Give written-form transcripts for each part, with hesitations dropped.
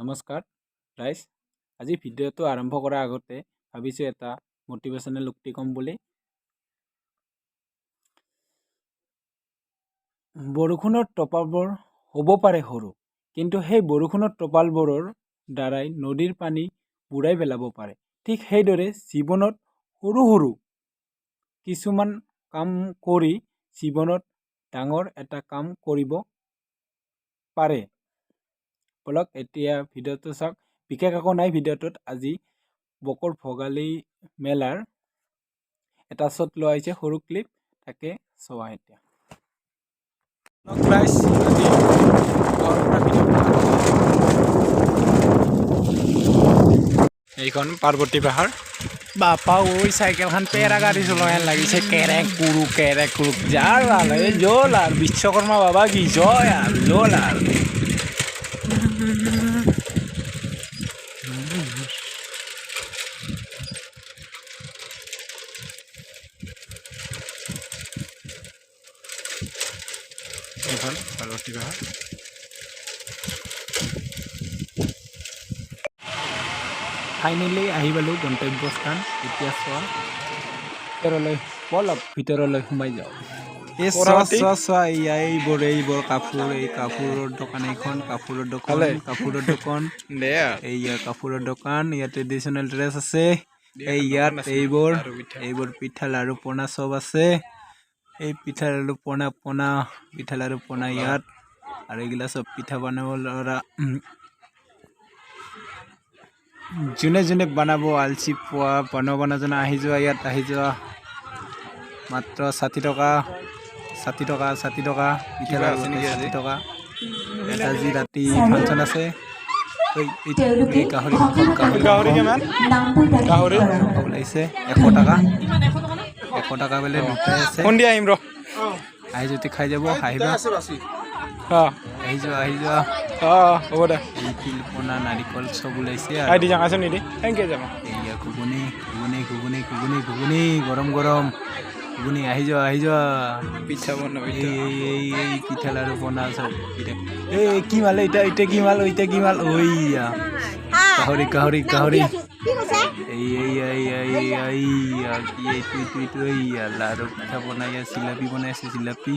নমস্কাৰ গাইজ, আজি ভিডিঅ'টো আৰম্ভ কৰাৰ আগতে ভাবিছোঁ এটা মটিভেশ্যনেল উক্তি ক'ম বুলি। বৰষুণৰ টোপালবোৰ হ'ব পাৰে সৰু, কিন্তু সেই বৰষুণৰ টোপালবোৰৰ দ্বাৰাই নদীৰ পানী বুৰাই পেলাব পাৰে। ঠিক সেইদৰে জীৱনত সৰু সৰু কিছুমান কাম কৰি জীৱনত ডাঙৰ এটা কাম কৰিব পাৰে। বলক এতিয়া ভিডিঅ'টো চাওক। বিশেষ একো নাই ভিডিঅ'টোত। আজি বকৰ ভোগালী মেলাৰ এটা শ্বট লোৱা হৈছে, সৰু ক্লিপ, তাকে চোৱা এতিয়া। এইখন পাৰ্বতী পাহাৰ। বাপা ঐ চাইকেলখন পেৰা গাড়ী চলোৱা হেন লাগিছে। কেৰেক কুৰুক যাৰ ভাল এই জল আৰু বিশ্বকৰ্মা বাবা কি জয় আৰু জল আৰু এইখন পাৰ্বতী পাহাৰ। ফাইনেলি আহি পালোঁ গন্তব্যস্থান। এতিয়া চোৱা ভিতৰলৈ, অলপ ভিতৰলৈ সোমাই যাওঁ। এইবোৰ কাপোৰ, এই কাপোৰৰ দোকান, এইখন কাপোৰৰ দোকান, এইয়া কাপোৰৰ দোকান। ইয়াত ট্ৰেডিশ্যনেল ড্ৰেছ আছে। ইয়াত এইবোৰ পিঠা লাৰু পনা চব আছে। এই পিঠা লাৰু পনা ইয়াত, আৰু এইগিলা চব পিঠা বনাব ল'ৰা। যোনে যোনে বনাব আলচি পোৱা বনাব নজনা আহি যোৱা, ইয়াত আহি যোৱা। মাত্ৰ 60 টকা পিঠা লাৰু 60 টকা। ইয়াত আজি ৰাতি ফাংচন আছে। গাহৰি ওলাইছে 100 টকা বোলে দুটাই আছে। সন্ধিয়া আহিম ৰ, আহি যদি খাই যাব। আহিবা, আহি যোৱা। হ'ব দে। এই তিলপনা নাৰিকল চব ওলাইছে। ঘুগুনি গৰম ঘুগুনি। আহি যোৱা। পিঠা বনাব, এই পিঠা লাৰু বনা চব। এই কি মাল এতিয়া কি মাল ওইয়া গাহৰি। এইয়া লাৰু পিঠা বনাই জিলাপি বনাইছে। জিলাপি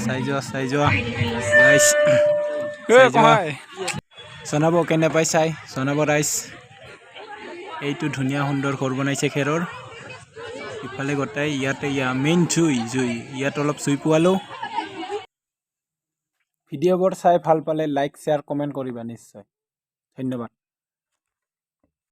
চাই যোৱা। জনাব কেনে পাই চাই, জনাব ৰাইজ। এইটো ধুনীয়া সুন্দৰ ঘৰ বনাইছে খেৰৰ। ইফালে গোটাই ইয়াতে মেইন জুই ইয়াত অলপ জুই পোৱালো। ভিডিঅ'বোৰ চাই ভাল পালে লাইক, শ্বেয়াৰ, কমেণ্ট কৰিবা নিশ্চয়। ধন্যবাদ।